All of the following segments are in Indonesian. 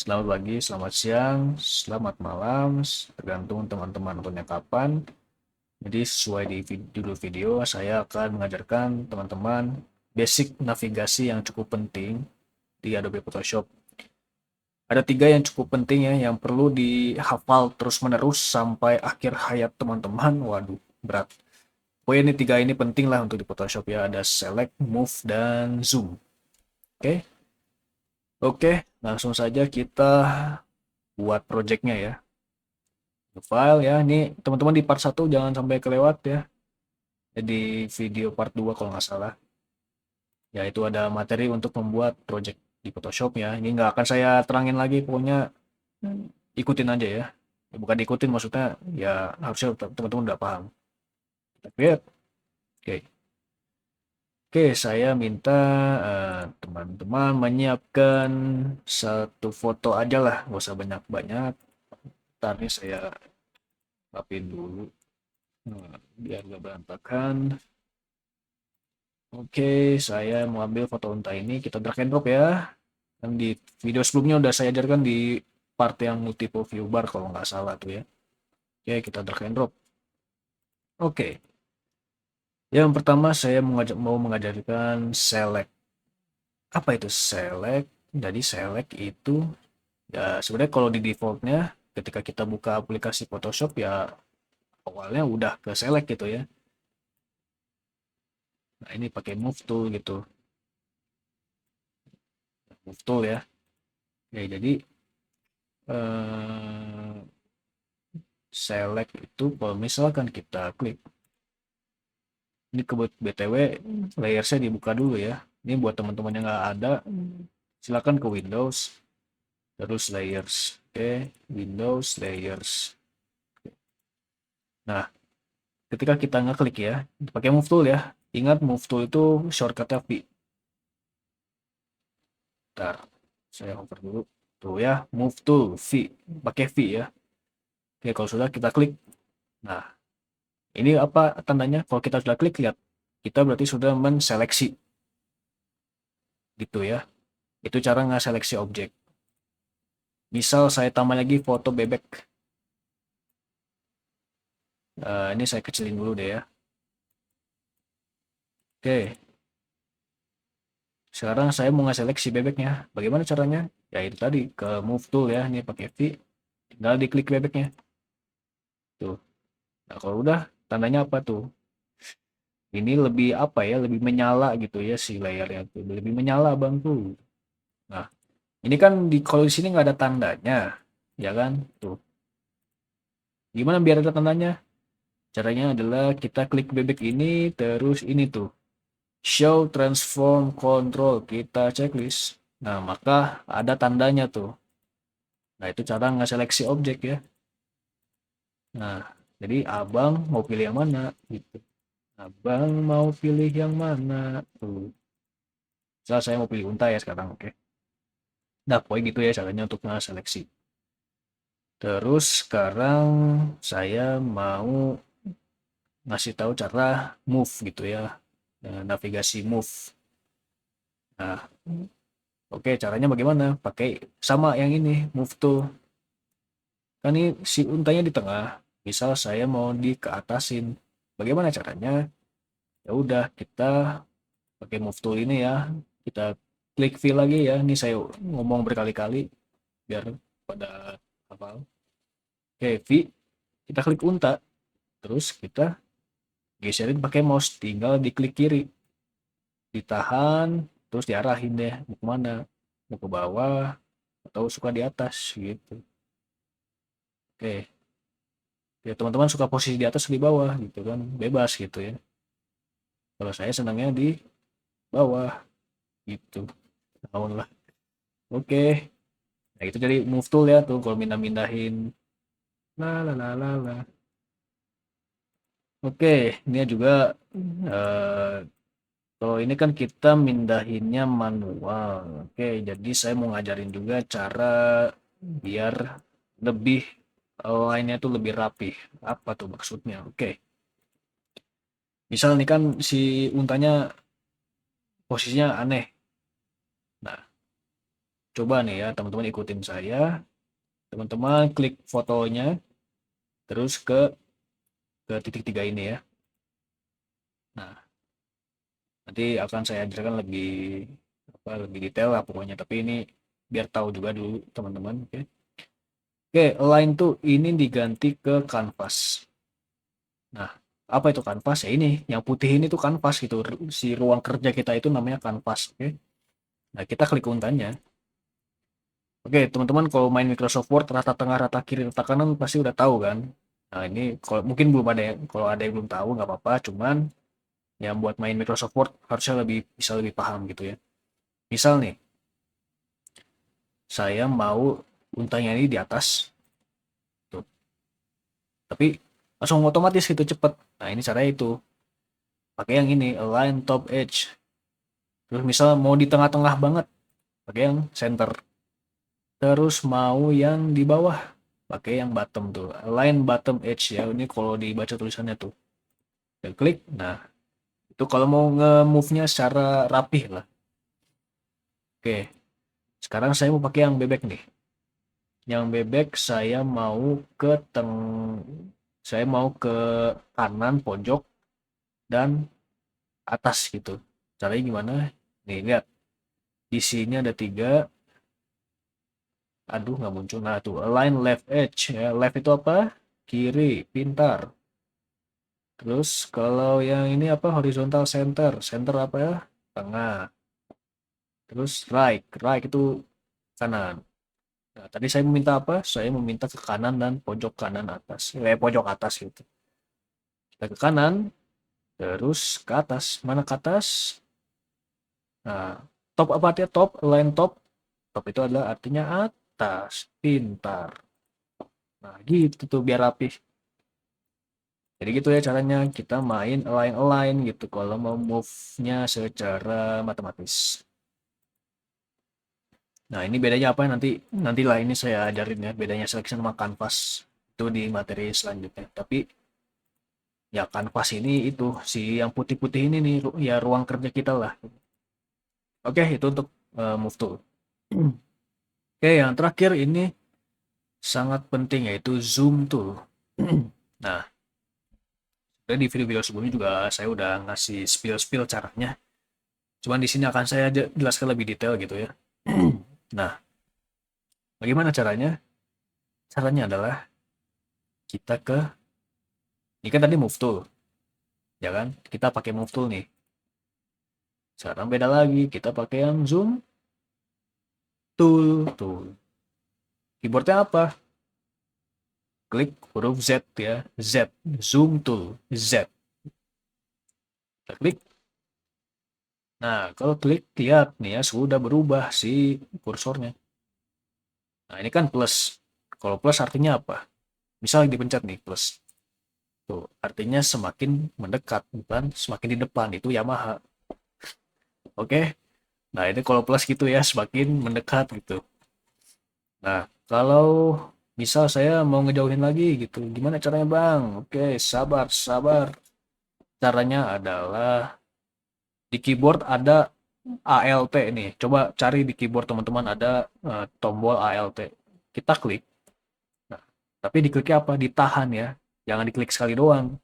selamat pagi, selamat siang, selamat malam, tergantung teman-teman nontonnya kapan. Jadi sesuai di judul video, saya akan mengajarkan teman-teman basic navigasi yang cukup penting di Adobe Photoshop. Ada tiga yang cukup penting ya, yang perlu dihafal terus-menerus sampai akhir hayat teman-teman. Waduh, berat. Pokoknya ini tiga ini penting lah untuk di Photoshop ya. Ada Select, Move, dan Zoom. Oke, oke, langsung saja kita buat projectnya ya. File ya. Ini teman-teman di part 1 jangan sampai kelewat ya. Jadi video part 2 kalau nggak salah. Ya itu ada materi untuk membuat project di Photoshop ya. Ini nggak akan saya terangin lagi, pokoknya ikutin aja ya. Bukan ikutin maksudnya ya harusnya teman-teman udah paham. Oke, oke. Oke, saya minta teman-teman menyiapkan satu foto aja lah, nggak usah banyak-banyak. Ntar nih saya rapin dulu. Biar nggak berantakan. Oke, saya mau ambil foto unta ini, kita drag and drop ya. Kan di video sebelumnya udah saya ajarkan di part yang multiple view bar kalau nggak salah tuh ya. Oke, kita drag and drop. Oke, yang pertama saya mau mengajarkan select. Apa itu select? Jadi select itu ya sebenarnya kalau di defaultnya ketika kita buka aplikasi Photoshop ya awalnya udah ke select gitu ya. Nah ini pakai move tool gitu, move tool ya. Ya jadi eh, select itu kalau misalkan kita klik ini ke BTW layersnya dibuka dulu ya. Ini buat teman-teman yang nggak ada silakan ke Windows terus layers. Oke, Windows layers. Nah, ketika kita ngeklik ya, pakai move tool ya. Ingat move tool itu shortcutnya V. Bentar, saya hover dulu. Tuh ya, move tool V, pakai V ya. Oke, kalau sudah kita klik. Nah, ini apa tandanya? Kalau kita sudah klik, lihat. Kita berarti sudah menseleksi. Gitu ya. Itu cara nggak seleksi objek. Misal saya tambah lagi foto bebek. Ini saya kecilin dulu deh ya. Oke, sekarang saya mau nggak seleksi bebeknya. Bagaimana caranya? Ya itu tadi, ke move tool ya. Ini pakai V. Tinggal diklik bebeknya. Tuh. Nah, kalau udah, tandanya apa tuh? Ini lebih apa ya? Lebih menyala gitu ya si layarnya tuh. Lebih menyala bang tuh. Nah, ini kan kalau di sini nggak ada tandanya. Ya kan? Tuh. Gimana biar ada tandanya? Caranya adalah kita klik bebek ini, terus ini tuh. Show Transform Control. Kita checklist. Nah, maka ada tandanya tuh. Nah, itu cara nggak seleksi objek ya. Nah, jadi abang mau pilih yang mana? Gitu. Abang mau pilih yang mana? Tuh. Misal saya mau pilih unta ya sekarang, oke. Nah, pokoknya gitu ya caranya untuk nggak seleksi. Terus sekarang saya mau ngasih tahu cara move gitu ya. Navigasi move. Nah, oke, caranya bagaimana? Pakai sama yang ini, move to. Kan ini si untanya di tengah. Misal saya mau di ke atasin. Bagaimana caranya? Ya udah, kita pakai move tool ini ya. Kita klik V lagi ya. Ini saya ngomong berkali-kali biar pada hafal. Oke, V. Kita klik unta. Terus kita geserin pakai mouse. Tinggal diklik kiri. Ditahan. Terus diarahin deh. Mau kemana? Mau ke bawah. Atau suka di atas gitu. Oke. Ya teman-teman suka posisi di atas atau di bawah gitu kan. Bebas gitu ya. Kalau saya senangnya di bawah gitu. Tahun lah. Oke. Nah itu jadi move tool ya tuh kalau mindah-mindahin. La la la la la. Oke, ini juga eh, kalau ini kan kita mindahinnya manual. Oke, jadi saya mau ngajarin juga cara biar lebih lainnya tuh lebih rapih. Apa tuh maksudnya? Oke. Misal nih kan si untanya posisinya aneh. Nah, Coba nih ya, teman-teman ikutin saya. Teman-teman klik fotonya, terus ke titik 3 ini ya. Nah, nanti akan saya ajarkan lebih detail lah pokoknya. Tapi ini biar tahu juga dulu teman-teman. Oke. Oke, align tuh ini diganti ke canvas. Nah, apa itu kanvas? Ya ini, yang putih ini tuh kanvas gitu. Si ruang kerja kita itu namanya kanvas, oke? Nah, kita klik untanya. Oke, teman-teman kalau main Microsoft Word rata tengah, rata kiri, rata kanan pasti udah tahu kan? Nah, ini kalau mungkin belum ada yang, kalau ada yang belum tahu nggak apa-apa, cuman yang buat main Microsoft Word harusnya bisa lebih paham gitu ya. Misal nih, saya mau untanya ini di atas, tuh. Tapi langsung otomatis gitu cepet. Nah, ini caranya itu. Pakai yang ini, align top edge. Terus misal mau di tengah-tengah banget, pakai yang center. Terus mau yang di bawah, pakai yang bottom tuh. Align bottom edge ya. Ini kalau dibaca tulisannya tuh. Dan klik. Nah, itu kalau mau nge-move-nya secara rapih lah. Oke. Sekarang saya mau pakai yang bebek nih. Yang bebek saya mau ke kanan pojok dan atas gitu. Caranya gimana? Nih, lihat. Di sini ada 3. Aduh, nggak muncul. Nah, tuh. Align left edge ya. Left itu apa? Kiri, pintar. Terus kalau yang ini apa, horizontal center, center apa ya? Tengah. Terus right itu kanan. Nah, tadi saya meminta apa? Saya meminta ke kanan dan pojok kanan atas. Pojok atas gitu. Kita ke kanan, terus ke atas. Mana ke atas? Nah, top apa artinya top? Line top. Top itu adalah artinya atas. Pintar. Nah, gitu tuh biar rapih. Jadi gitu ya caranya kita main align-align gitu kalau mau move-nya secara matematis. Nah, ini bedanya apa nanti nantilah ini saya ajarin ya bedanya selection sama canvas itu di materi selanjutnya. Tapi ya kanvas ini itu si yang putih-putih ini nih ya ruang kerja kita lah. Oke, itu untuk move tool. Oke, yang terakhir ini sangat penting yaitu zoom tool. Nah, di video-video sebelumnya juga saya udah ngasih spill-spill caranya. Cuman di sini akan saya jelaskan lebih detail gitu ya. Nah, bagaimana caranya? Caranya adalah kita ini kan tadi move tool, ya kan? Kita pakai move tool nih. Sekarang beda lagi, kita pakai yang zoom tool. Keyboardnya apa? Klik huruf Z ya, Z, zoom tool, Z. Kita klik. Nah, kalau klik, lihat nih ya, sudah berubah si kursornya. Nah, ini kan plus. Kalau plus artinya apa? Misal dipencet nih, plus. Tuh, artinya semakin mendekat, bukan semakin di depan. Itu Yamaha. Oke? Nah, ini kalau plus gitu ya, semakin mendekat gitu. Nah, kalau misal saya mau ngejauhin lagi gitu, gimana caranya Bang? Oke, sabar, sabar. Caranya adalah di keyboard ada ALT nih. Coba cari di keyboard teman-teman ada tombol ALT. Kita klik. Nah, tapi dikliknya apa? Ditahan ya. Jangan diklik sekali doang.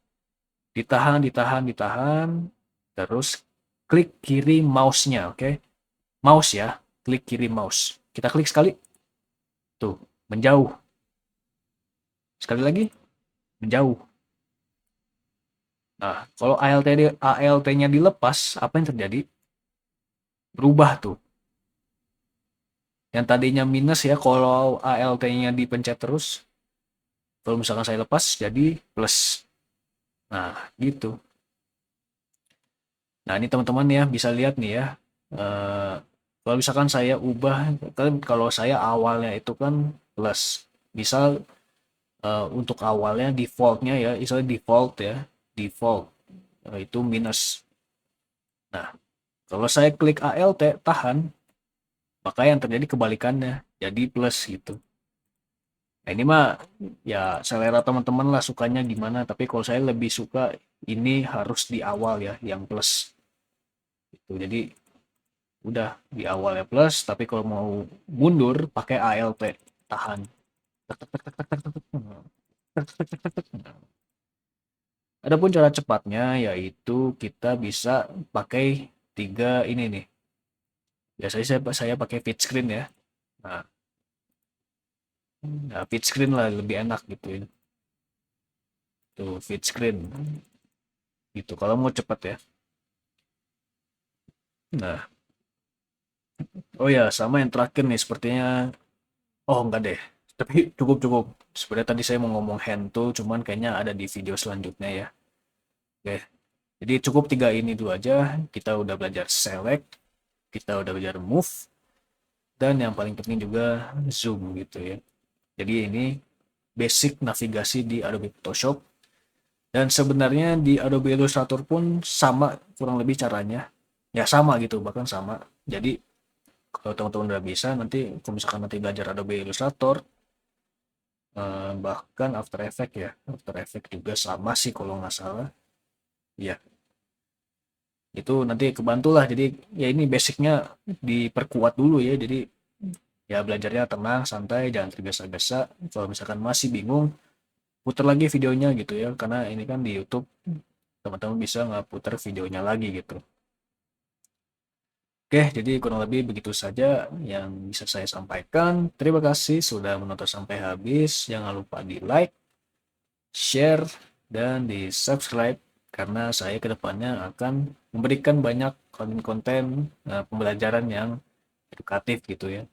Ditahan, ditahan, ditahan. Terus klik kiri mouse-nya, oke? Mouse ya, klik kiri mouse. Kita klik sekali. Tuh, menjauh. Sekali lagi, menjauh. Nah, kalau ALT-nya dilepas, apa yang terjadi? Berubah tuh. Yang tadinya minus ya, kalau ALT-nya dipencet terus. Kalau misalkan saya lepas, jadi plus. Nah, gitu. Nah, ini teman-teman ya, bisa lihat nih ya. Eh, kalau misalkan saya ubah, kan kalau saya awalnya itu kan plus. Misal untuk awalnya defaultnya ya, misalnya default ya, default itu minus. Nah, kalau saya klik ALT tahan, maka yang terjadi kebalikannya, jadi plus gitu. Nah, ini mah ya selera teman-teman lah sukanya gimana, tapi kalau saya lebih suka ini harus di awal ya, yang plus. Gitu. Jadi Udah di awalnya plus, tapi kalau mau mundur pakai ALT, tahan. Adapun cara cepatnya yaitu kita bisa pakai tiga ini nih. Biasanya saya pakai feed screen ya. Nah, feed screen lah lebih enak gitu ya. Tuh feed screen gitu. Kalau mau cepat ya. Nah, oh ya sama yang terakhir nih sepertinya. Oh enggak deh. Tapi cukup cukup. Sebenarnya tadi saya mau ngomong hand tool, cuman kayaknya ada di video selanjutnya ya. Oke. Jadi cukup tiga ini dulu aja. Kita udah belajar select, kita udah belajar move, dan yang paling penting juga zoom gitu ya. Jadi ini basic navigasi di Adobe Photoshop. Dan sebenarnya di Adobe Illustrator pun sama kurang lebih caranya. Ya sama gitu, bahkan sama. Jadi kalau teman-teman udah bisa, nanti kalau misalkan nanti belajar Adobe Illustrator, bahkan After Effects ya. After Effects juga sama sih kalau nggak salah. Ya, itu nanti kebantu lah. Jadi ya ini basicnya diperkuat dulu ya. Jadi ya belajarnya tenang, santai, jangan tergesa-gesa. Kalau misalkan masih bingung, putar lagi videonya gitu ya. Karena ini kan di YouTube, teman-teman bisa nggak putar videonya lagi gitu. Oke, jadi kurang lebih begitu saja yang bisa saya sampaikan. Terima kasih sudah menonton sampai habis. Jangan lupa di like, share, dan di subscribe karena saya kedepannya akan memberikan banyak konten-konten pembelajaran yang edukatif gitu ya.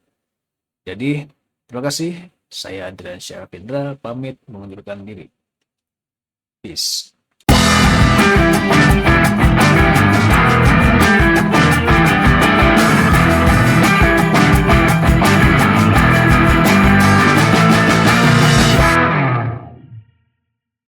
Jadi, terima kasih. Saya Adrian Syarafindra, pamit mengundurkan diri. Peace.